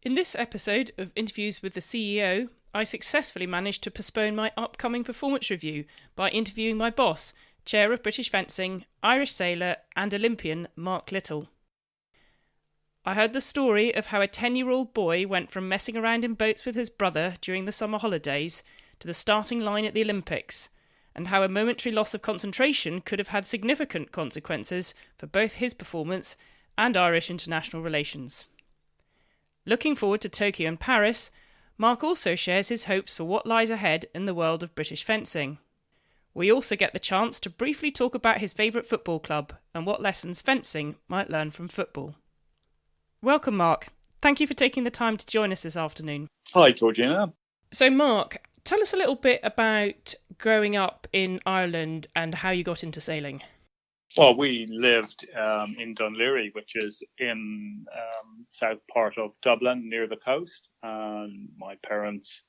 In this episode of Interviews with the CEO, I successfully managed to postpone my upcoming performance review by interviewing my boss, Chair of British Fencing, Irish sailor and Olympian Mark Lyttle. I heard the story of how a 10-year-old boy went from messing around in boats with his brother during the summer holidays to the starting line at the Olympics, and how a momentary loss of concentration could have had significant consequences for both his performance and Irish international relations. Looking forward to Tokyo and Paris, Mark also shares his hopes for what lies ahead in the world of British fencing. We also get the chance to briefly talk about his favourite football club and what lessons fencing might learn from football. Welcome, Mark. Thank you for taking the time to join us this afternoon. Hi, Georgina. So, Mark, tell us a little bit about growing up in Ireland and how you got into sailing. Well, we lived in Dunleary, which is in south part of Dublin, near the coast. And my parents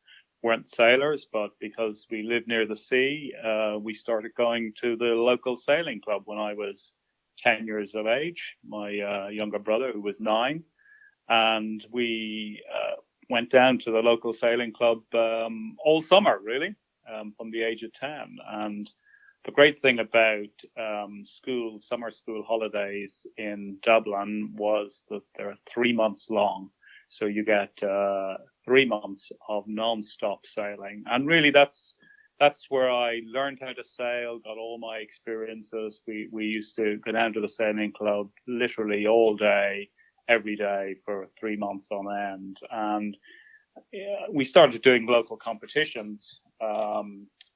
weren't sailors, but because we lived near the sea, we started going to the local sailing club when I was 10 years of age. My younger brother, who was 9, and we went down to the local sailing club all summer, really, from the age of 10. And the great thing about summer school holidays in Dublin was that they're 3 months long. So you get 3 months of non-stop sailing. And really that's where I learned how to sail, got all my experiences. We used to go down to the sailing club literally all day, every day for 3 months on end. And we started doing local competitions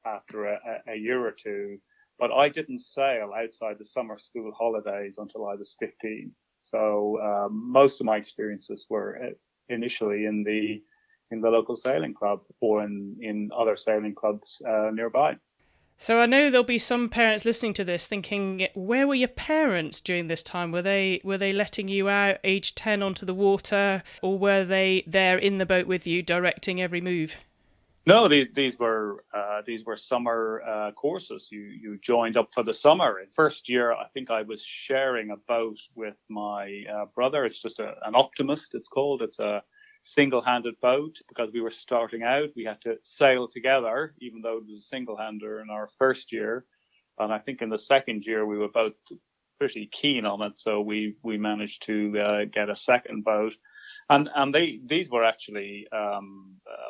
after a year or two, but I didn't sail outside the summer school holidays until I was 15. So most of my experiences were initially in the local sailing club or in other sailing clubs nearby. So I know there'll be some parents listening to this thinking, where were your parents during this time? Were they letting you out age 10 onto the water, or were they there in the boat with you directing every move? No, these were summer courses. You joined up for the summer. In first year, I think I was sharing a boat with my brother. It's just an Optimist, it's called. It's a single-handed boat. Because we were starting out, we had to sail together, even though it was a single-hander in our first year. And I think in the second year, we were both pretty keen on it, so we managed to get a second boat. And these were actually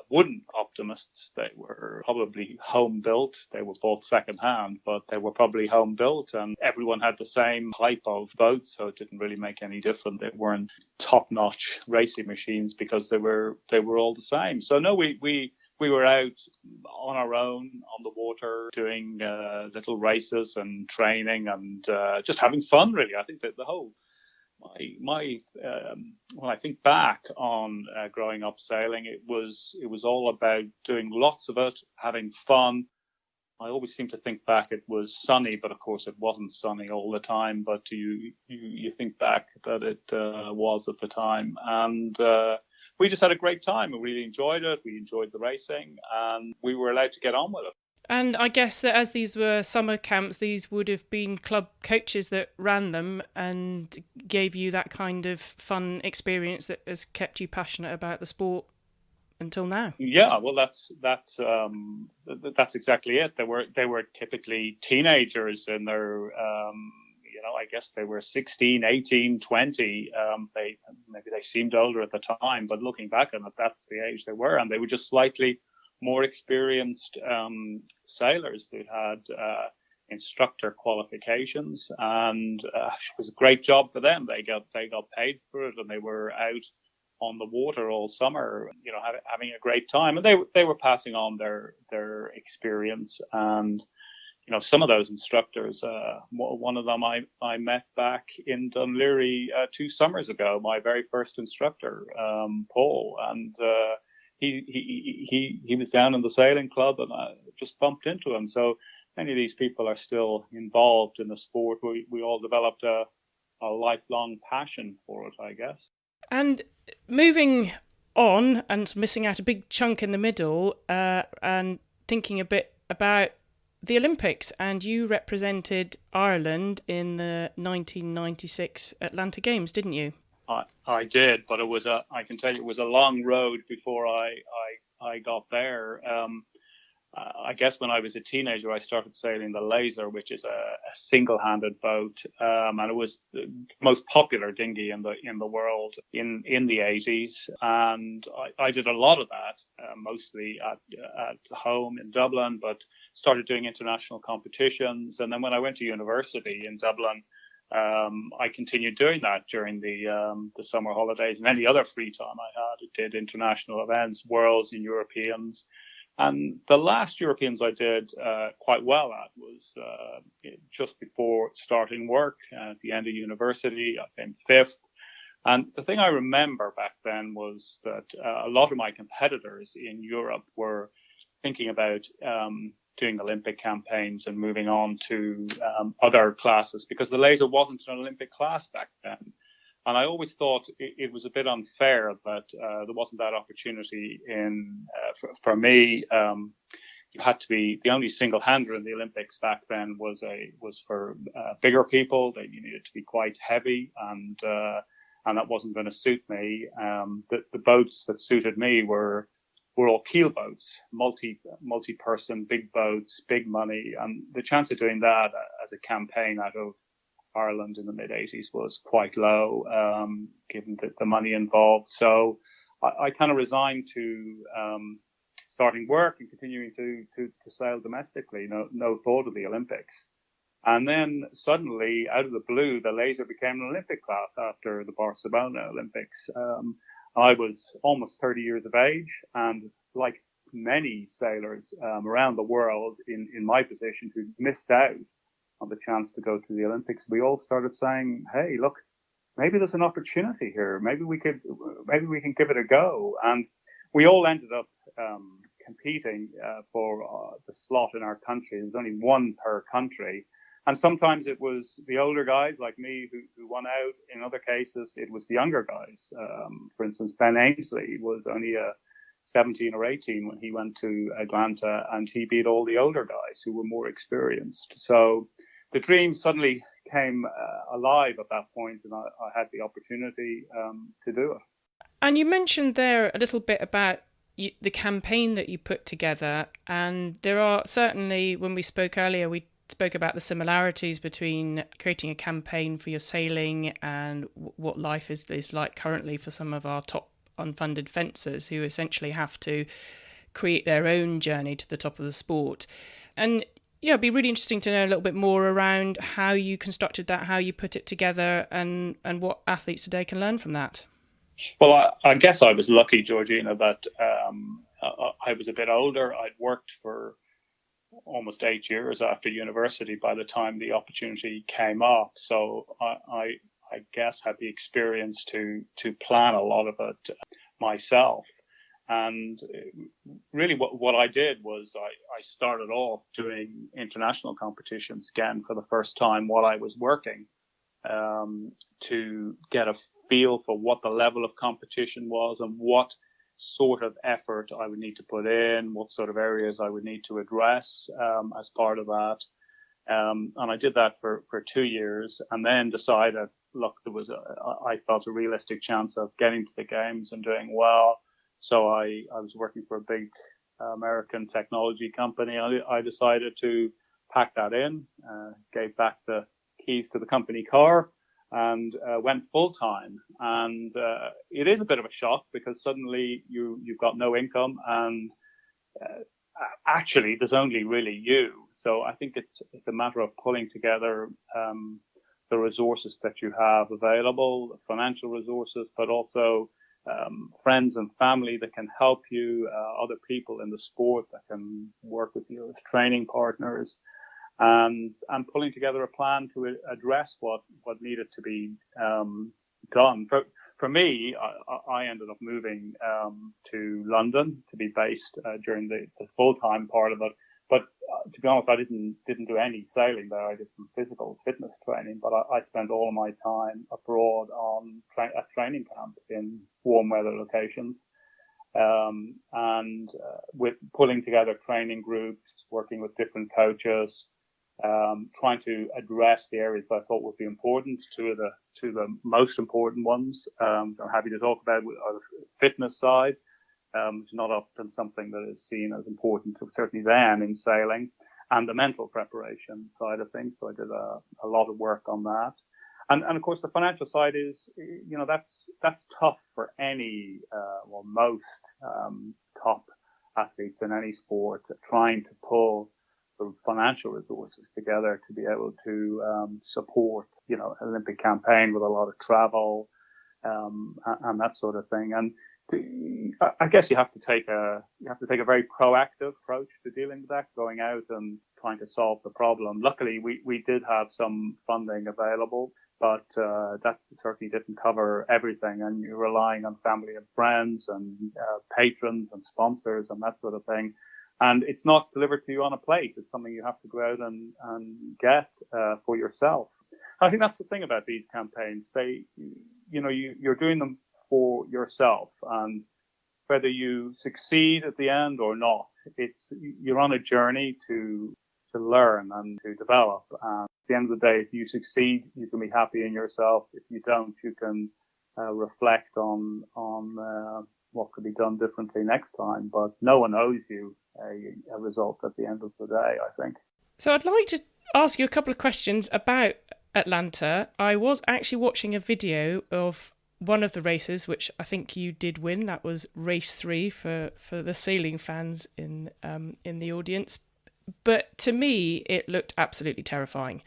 wooden Optimists. They were probably home built. They were both second hand, but they were probably home built, and everyone had the same type of boat, so it didn't really make any difference. They weren't top notch racing machines because they were all the same. So no, we were out on our own on the water doing little races and training and just having fun, really. I think that the whole when I think back on growing up sailing, it was all about doing lots of it, having fun. I always seem to think back it was sunny, but of course it wasn't sunny all the time. But you think back that it was at the time, and we just had a great time. We really enjoyed it. We enjoyed the racing, and we were allowed to get on with it. And I guess that as these were summer camps, these would have been club coaches that ran them and gave you that kind of fun experience that has kept you passionate about the sport until now. Yeah, well, that's exactly it. They were typically teenagers in their, I guess they were 16, 18, 20. Maybe they seemed older at the time, but looking back on it, that's the age they were, and they were just slightly more experienced sailors. They had instructor qualifications, and it was a great job for them. They got paid for it, and they were out on the water all summer, having a great time. And they were passing on their experience. And some of those instructors, one of them I met back in Dunleary 2 summers ago. My very first instructor, Paul, and he was down in the sailing club, and I just bumped into him. So many of these people are still involved in the sport. We all developed a lifelong passion for it, I guess. And moving on and missing out a big chunk in the middle, and thinking a bit about the Olympics, and you represented Ireland in the 1996 Atlanta Games, didn't you? I did, but I can tell you, it was a long road before I got there. I guess when I was a teenager, I started sailing the Laser, which is a single-handed boat, and it was the most popular dinghy in the world in the 80s. And I did a lot of that, mostly at home in Dublin, but started doing international competitions. And then when I went to university in Dublin, I continued doing that during the summer holidays and any other free time I had. I did international events, Worlds and Europeans. And the last Europeans I did quite well at was just before starting work at the end of university. I came fifth. And the thing I remember back then was that a lot of my competitors in Europe were thinking about doing Olympic campaigns and moving on to other classes, because the Laser wasn't an Olympic class back then. And I always thought it was a bit unfair that there wasn't that opportunity for me. You had to be the only single-hander in the Olympics back then was for bigger people. That you needed to be quite heavy, and that wasn't going to suit me. The boats that suited me were all keel boats, multi-person, big boats, big money, and the chance of doing that as a campaign out of Ireland in the mid-80s was quite low, given the money involved. So I kind of resigned to starting work and continuing to sail domestically, no thought of the Olympics. And then suddenly, out of the blue, the Laser became an Olympic class after the Barcelona Olympics. I was almost 30 years of age, and like many sailors around the world in my position who missed out on the chance to go to the Olympics, we all started saying, "Hey, look, maybe there's an opportunity here. Maybe we can give it a go." And we all ended up competing for the slot in our country. There was only one per country, and sometimes it was the older guys like me who won out. In other cases, it was the younger guys. For instance, Ben Ainsley was only 17 or 18 when he went to Atlanta, and he beat all the older guys who were more experienced. So the dream suddenly came alive at that point, and I had the opportunity to do it. And you mentioned there a little bit about the campaign that you put together, and there are certainly, when we spoke earlier, we spoke about the similarities between creating a campaign for your sailing and what life is like currently for some of our top unfunded fencers who essentially have to create their own journey to the top of the sport. And yeah, it'd be really interesting to know a little bit more around how you constructed that, how you put it together, and what athletes today can learn from that. Well, I guess I was lucky, Georgina, that I was a bit older. I'd worked for almost 8 years after university by the time the opportunity came up. So I guess had the experience to plan a lot of it myself. And really what I did was I started off doing international competitions again for the first time while I was working, to get a feel for what the level of competition was and what sort of effort I would need to put in, what sort of areas I would need to address as part of that. And I did that for 2 years, and then decided, look, I felt a realistic chance of getting to the games and doing well. So I was working for a big American technology company. I decided to pack that in, gave back the keys to the company car, and went full time. And it is a bit of a shock because suddenly you've got no income, and actually there's only really you. So I think it's a matter of pulling together the resources that you have available, financial resources, but also friends and family that can help you, other people in the sport that can work with you as training partners, and pulling together a plan to address what needed to be done. For me, I ended up moving to London to be based during the full-time part of it. But to be honest, I didn't do any sailing there. I did some physical fitness training, but I spent all of my time abroad at training camps in warm weather locations, and with pulling together training groups, working with different coaches, trying to address the areas that I thought would be important. Two of the most important ones I'm happy to talk about are the fitness side, which is not often something that is seen as important, certainly then in sailing, and the mental preparation side of things. So I did a lot of work on that. And of course, the financial side is, that's tough for any, most top athletes in any sport, trying to pull the financial resources together to be able to support, Olympic campaign with a lot of travel and that sort of thing. And I guess you have to take a very proactive approach to dealing with that, going out and trying to solve the problem. Luckily, we did have some funding available, but that certainly didn't cover everything, and you're relying on family and friends and patrons and sponsors and that sort of thing. And it's not delivered to you on a plate. It's something you have to go out and get for yourself. I think that's the thing about these campaigns. You're doing them for yourself, and whether you succeed at the end or not, you're on a journey to learn and to develop. And at the end of the day, if you succeed, you can be happy in yourself. If you don't, you can reflect on what could be done differently next time. But no one owes you a result at the end of the day, I think. So I'd like to ask you a couple of questions about Atlanta. I was actually watching a video of one of the races, which I think you did win. That was race 3 for the sailing fans in the audience. But to me, it looked absolutely terrifying.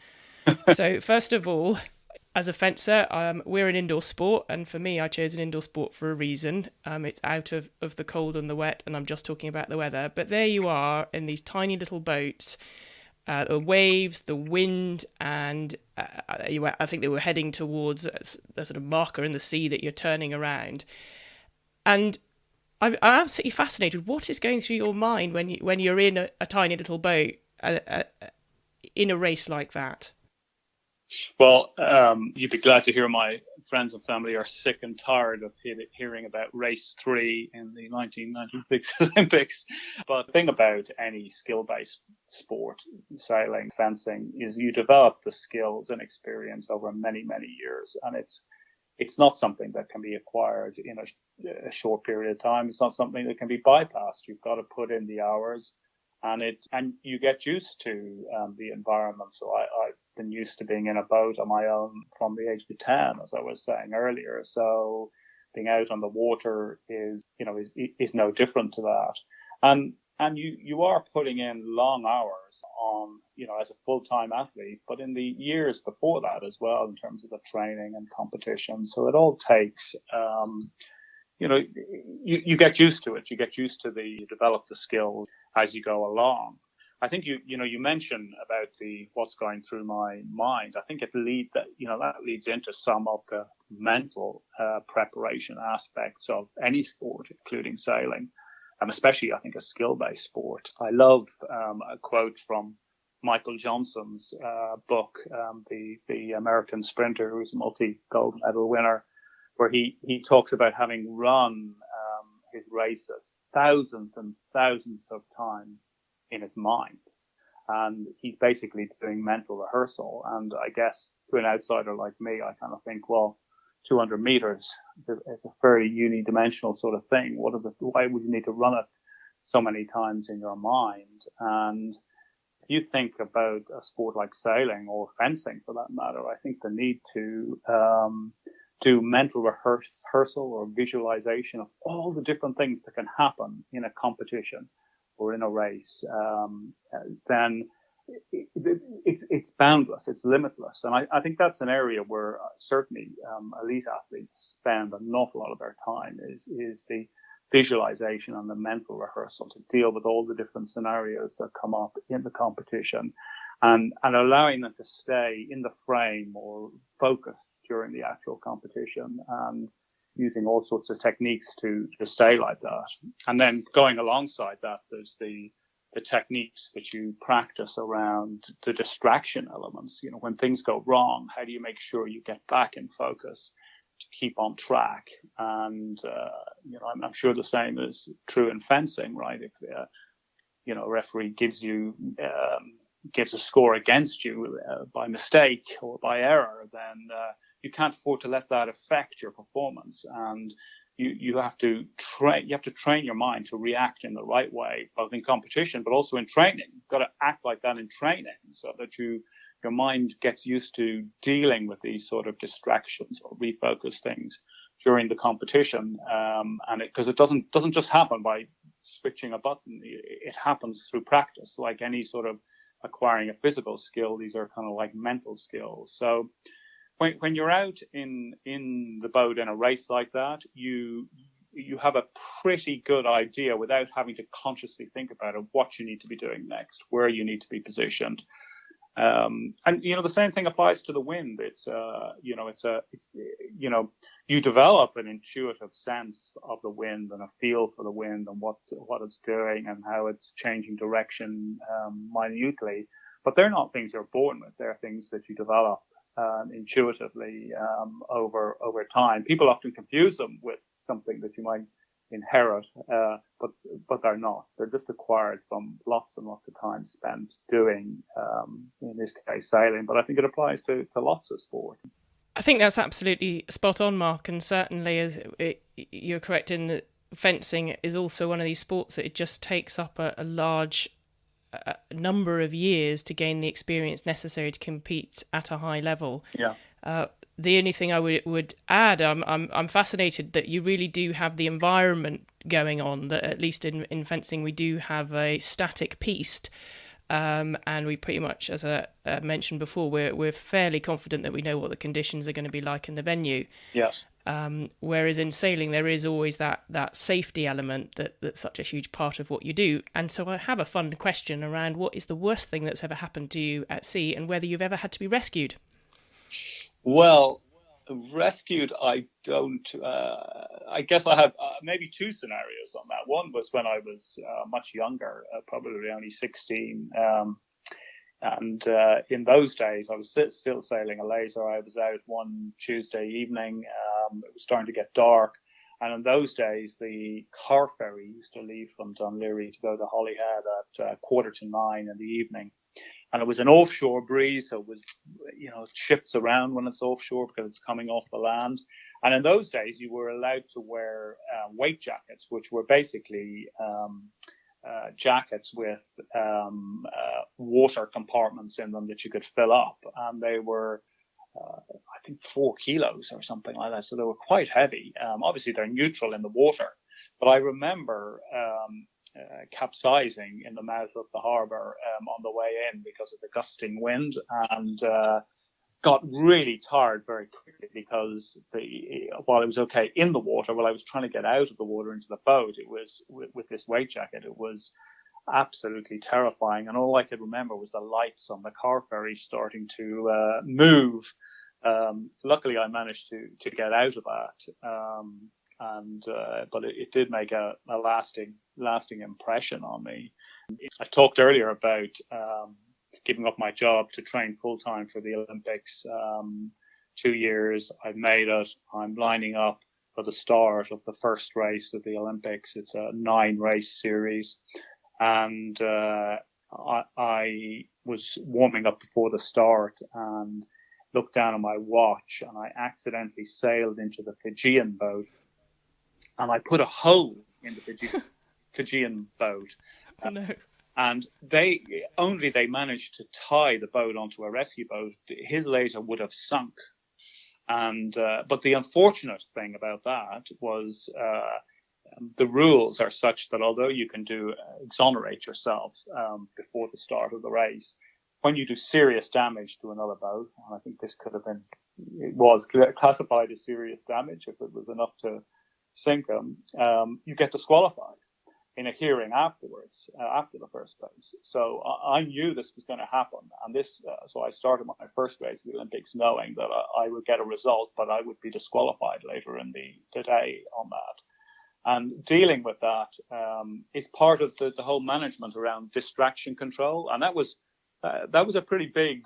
So first of all, as a fencer, we're an indoor sport, and for me, I chose an indoor sport for a reason. It's out of the cold and the wet, and I'm just talking about the weather. But there you are in these tiny little boats, the waves, the wind, and I think they were heading towards the sort of marker in the sea that you're turning around. And I'm absolutely fascinated. What is going through your mind when you're in a tiny little boat in a race like that? Well, you'd be glad to hear my friends and family are sick and tired of hearing about race 3 in the 1996 Olympics. But the thing about any skill-based sport, sailing, fencing, is you develop the skills and experience over many, many years. And it's not something that can be acquired in a short period of time. It's not something that can be bypassed. You've got to put in the hours, and you get used to the environment. So I've been used to being in a boat on my own from the age of 10, as I was saying earlier. So being out on the water is no different to that. And you are putting in long hours on, as a full-time athlete, but in the years before that as well, in terms of the training and competition. So it all takes, you get used to it. You get used to you develop the skills as you go along. I think you mentioned about what's going through my mind. I think that leads into some of the mental preparation aspects of any sport, including sailing. Especially, I think, a skill-based sport. I love a quote from Michael Johnson's book, the American sprinter, who's a multi-gold medal winner, where he talks about having run his races thousands and thousands of times in his mind. And he's basically doing mental rehearsal. And I guess to an outsider like me, I kind of think, well, 200 meters is a very unidimensional sort of thing. Why would you need to run it so many times in your mind? And if you think about a sport like sailing or fencing for that matter, I think the need to do mental rehearsal or visualization of all the different things that can happen in a competition or in a race, then it's boundless, it's limitless. And I think that's an area where certainly elite athletes spend an awful lot of their time is the visualization and the mental rehearsal to deal with all the different scenarios that come up in the competition, and allowing them to stay in the frame or focused during the actual competition, and using all sorts of techniques to stay like that. And then going alongside that, there's the techniques that you practice around the distraction elements. When things go wrong, how do you make sure you get back in focus to keep on track? And, I'm sure the same is true in fencing, right? If, a referee gives you, gives a score against you by mistake or by error, then you can't afford to let that affect your performance. And you have to train your mind to react in the right way, both in competition but also in training. You've got to act like that in training, so that your mind gets used to dealing with these sort of distractions or refocus things during the competition. And because it doesn't just happen by switching a button. It happens through practice, like any sort of acquiring a physical skill. These are kind of like mental skills. So when you're out in the boat in a race like that, you have a pretty good idea, without having to consciously think about it, what you need to be doing next, where you need to be positioned. And the same thing applies to the wind. You develop an intuitive sense of the wind and a feel for the wind and what it's doing and how it's changing direction minutely. But they're not things you're born with. They're things that you develop intuitively over time. People often confuse them with something that you might inherit, but they're not. They're just acquired from lots and lots of time spent doing, in this case, sailing. But I think it applies to lots of sport. I think that's absolutely spot on, Mark, and certainly you're correct in that fencing is also one of these sports that it just takes up a large number of years to gain the experience necessary to compete at a high level. Yeah. The only thing I would add, I'm fascinated that you really do have the environment going on, that at least in fencing we do have a static piste, and we pretty much, as I mentioned before, we're fairly confident that we know what the conditions are going to be like in the venue. Yes. Whereas in sailing there is always that safety element that's such a huge part of what you do. And so I have a fun question around what is the worst thing that's ever happened to you at sea, and whether you've ever had to be rescued. Well, rescued, I don't. I guess I have maybe two scenarios on that. One was when I was much younger, probably only 16. And in those days, I was still sailing a laser. I was out one Tuesday evening. It was starting to get dark. And in those days, the car ferry used to leave from Dún Laoghaire to go to Holyhead at 8:45 in the evening. And it was an offshore breeze, so it was, it shifts around when it's offshore because it's coming off the land. And in those days, you were allowed to wear weight jackets, which were basically jackets with water compartments in them that you could fill up. And they were, I think, 4 kilos or something like that. So they were quite heavy. Obviously, they're neutral in the water. But I remember capsizing in the mouth of the harbour on the way in because of the gusting wind, and got really tired very quickly because while it was okay in the water, while I was trying to get out of the water into the boat, it was with this weight jacket, it was absolutely terrifying. And all I could remember was the lights on the car ferry starting to move. Luckily, I managed to get out of that. But it did make a lasting impression on me. I talked earlier about giving up my job to train full time for the Olympics. 2 years, I've made it. I'm lining up for the start of the first race of the Olympics. It's a 9-race series, and I was warming up before the start and looked down at my watch, and I accidentally sailed into the Fijian boat. And I put a hole in the Fijian boat. Oh, no. And they managed to tie the boat onto a rescue boat. His laser would have sunk. And but the unfortunate thing about that was the rules are such that although you can exonerate yourself before the start of the race, when you do serious damage to another boat, and I think this it was classified as serious damage if it was enough to sink them, you get disqualified in a hearing afterwards, after the first race. So I knew this was going to happen, and so I started my first race of the Olympics knowing that I would get a result, but I would be disqualified later in the day on that. And dealing with that is part of the whole management around distraction control, and that was a pretty big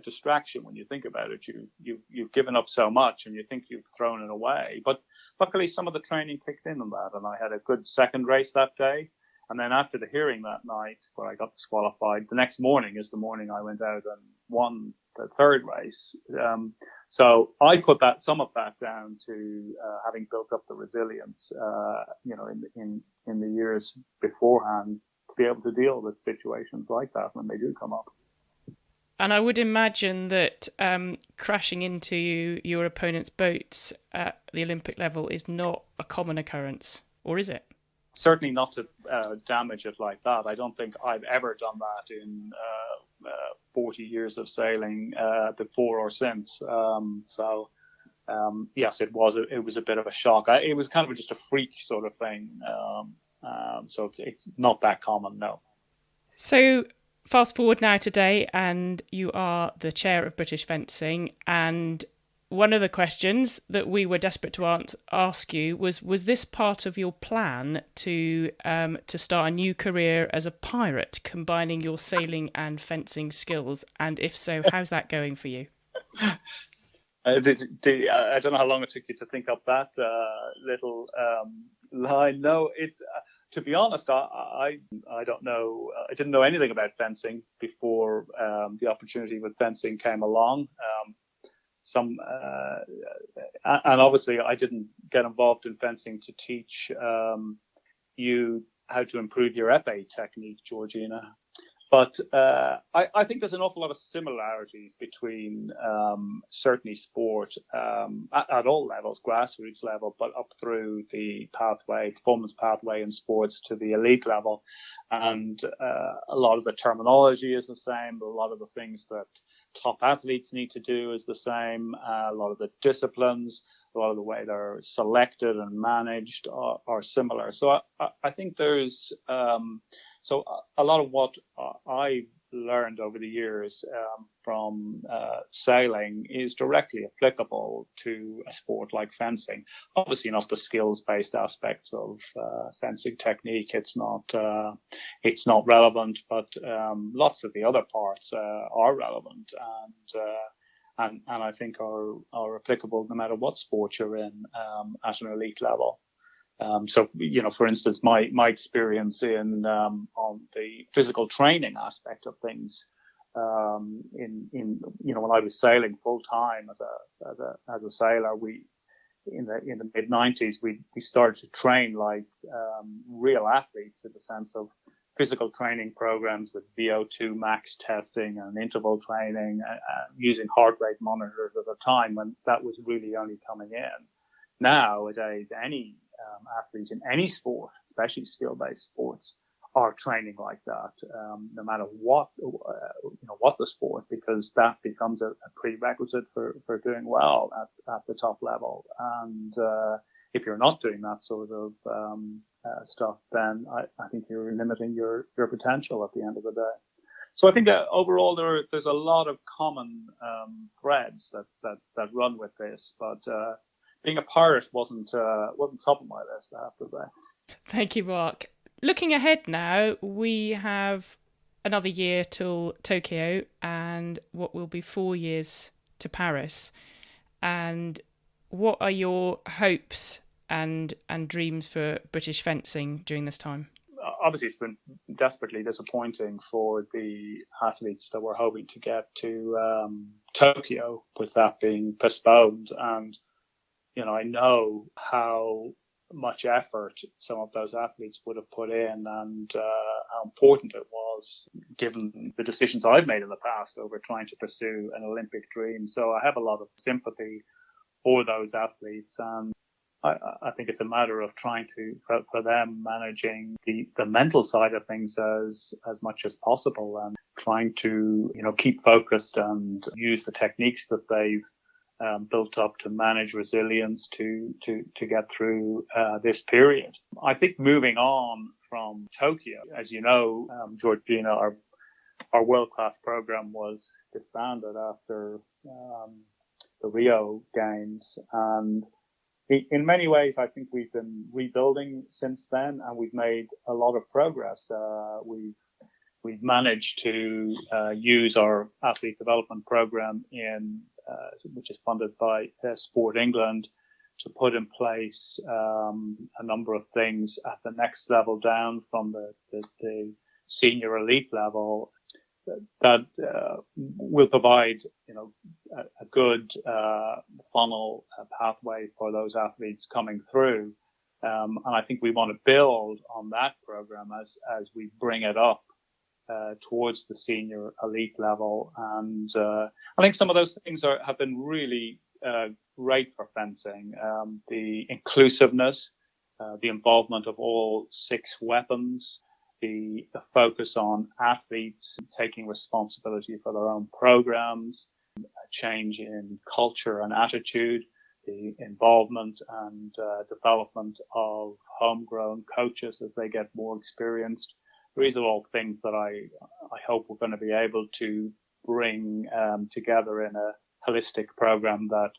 distraction when you think about it. You've given up so much, and you think you've thrown it away. But luckily, some of the training kicked in on that, and I had a good second race that day. And then after the hearing that night where I got disqualified, the next morning is the morning I went out and won the third race. So I put some of that down to having built up the resilience, in the years beforehand to be able to deal with situations like that when they do come up. And I would imagine that crashing into your opponent's boats at the Olympic level is not a common occurrence, or is it? Certainly not to damage it like that. I don't think I've ever done that in 40 years of sailing before or since. Yes, it was a bit of a shock. It was kind of just a freak sort of thing. So it's not that common, no. So fast forward now today, and you are the chair of British Fencing, and one of the questions that we were desperate to ask you was this part of your plan to start a new career as a pirate, combining your sailing and fencing skills? And if so, how's that going for you? I don't know how long it took you to think up that little line. No, to be honest, I don't know. I didn't know anything about fencing before the opportunity with fencing came along. And obviously I didn't get involved in fencing to teach you how to improve your épée technique, Georgina. But I think there's an awful lot of similarities between certainly sport at all levels, grassroots level, but up through the performance pathway in sports to the elite level. And a lot of the terminology is the same. A lot of the things that top athletes need to do is the same. A lot of the disciplines, a lot of the way they're selected and managed are similar. So I think there's so a lot of what I've learned over the years from sailing is directly applicable to a sport like fencing. Obviously not the skills-based aspects of fencing technique. It's not relevant, but lots of the other parts are relevant and I think are applicable no matter what sport you're in at an elite level. So, for instance, my experience in on the physical training aspect of things, when I was sailing full time as a sailor, in the mid 90s we started to train like real athletes in the sense of physical training programs with VO2 max testing and interval training, using heart rate monitors at a time when that was really only coming in. Nowadays, any athlete in any sport, especially skill-based sports, are training like that, no matter what the sport, because that becomes a prerequisite for doing well at the top level. And if you're not doing that sort of stuff, then I think you're limiting your potential at the end of the day. So I think that overall there's a lot of common threads that run with this, but being a pirate wasn't top of my list, I have to say. Thank you, Mark. Looking ahead now, we have another year till Tokyo and what will be 4 years to Paris. And what are your hopes and dreams for British fencing during this time? Obviously, it's been desperately disappointing for the athletes that were hoping to get to Tokyo, with that being postponed. And I know how much effort some of those athletes would have put in and how important it was, given the decisions I've made in the past over trying to pursue an Olympic dream. So I have a lot of sympathy for those athletes, and I think it's a matter of trying to, for them, managing the mental side of things as much as possible, and trying to, keep focused and use the techniques that they've built up to manage resilience to get through this period. I think moving on from Tokyo, as you know, Georgina, our world-class program was disbanded after the Rio Games, and in many ways, I think we've been rebuilding since then, and we've made a lot of progress. We've managed to use our athlete development program which is funded by Sport England, to put in place a number of things at the next level down from the senior elite level that will provide, a good funnel pathway for those athletes coming through. And I think we want to build on that program as we bring it up towards the senior elite level. And I think some of those things have been really great for fencing. The inclusiveness, the involvement of all 6 weapons, the focus on athletes taking responsibility for their own programs, a change in culture and attitude, the involvement and development of homegrown coaches as they get more experienced. These are all things that I hope we're going to be able to bring together in a holistic program that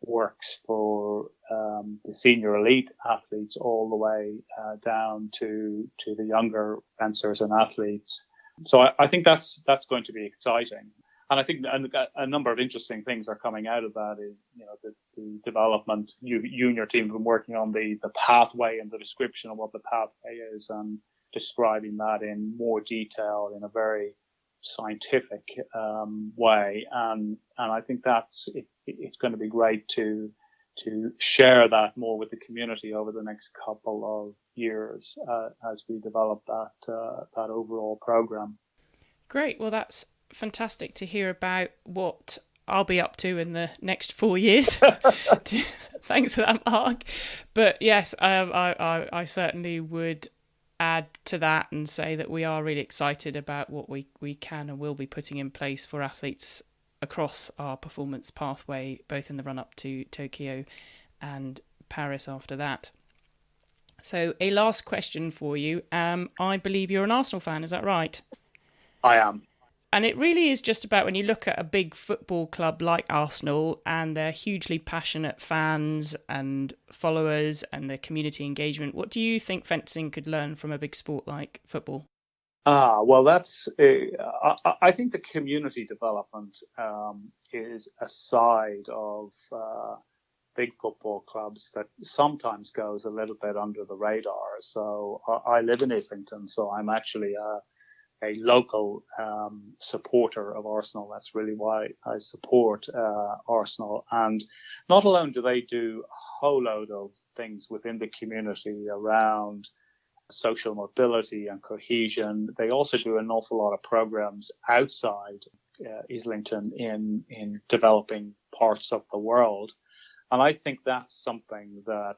works for the senior elite athletes all the way down to the younger fencers and athletes. So I think that's going to be exciting. And I think a number of interesting things are coming out of that is, the development. You and your team have been working on the pathway and the description of what the pathway is and describing that in more detail in a very scientific way. And I think it's going to be great to share that more with the community over the next couple of years as we develop that overall program. Great. Well, that's fantastic to hear about what I'll be up to in the next 4 years. Thanks for that, Mark. But yes, I certainly would add to that and say that we are really excited about what we can and will be putting in place for athletes across our performance pathway, both in the run-up to Tokyo and Paris after that. So a last question for you. I believe you're an Arsenal fan, is that right? I am. And it really is just about when you look at a big football club like Arsenal and their hugely passionate fans and followers and their community engagement, what do you think fencing could learn from a big sport like football? Well, I think the community development is a side of big football clubs that sometimes goes a little bit under the radar. So I live in Islington, so I'm actually a local supporter of Arsenal. That's really why I support Arsenal. And not alone do they do a whole load of things within the community around social mobility and cohesion, they also do an awful lot of programs outside Islington in developing parts of the world. And I think that's something that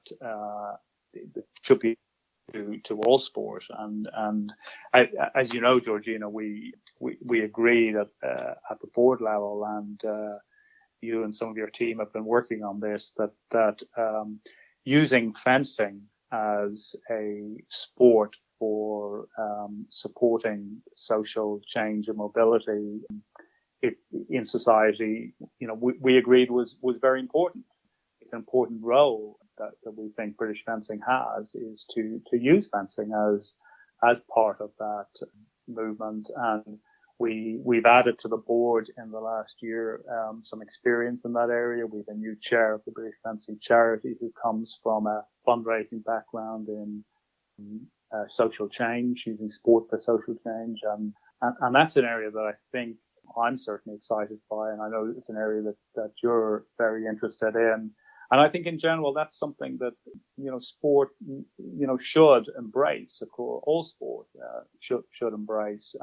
should be to all sport. And as you know, Georgina, we agree that at the board level, and you and some of your team have been working on this, that using fencing as a sport for supporting social change and mobility in society, we agreed was very important. It's an important role that we think British fencing has, is to use fencing as part of that movement. And we've added to the board in the last year some experience in that area. We've a new chair of the British Fencing Charity who comes from a fundraising background in social change, using sport for social change. And that's an area that I think I'm certainly excited by, and I know it's an area that you're very interested in. And I think in general, that's something that, sport, should embrace. Of course, all sport should embrace.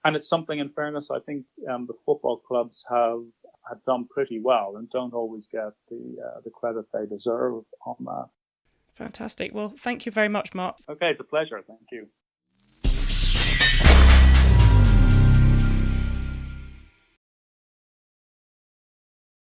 And it's something, in fairness, I think the football clubs have done pretty well and don't always get the credit they deserve on that. Fantastic. Well, thank you very much, Mark. Okay, it's a pleasure. Thank you.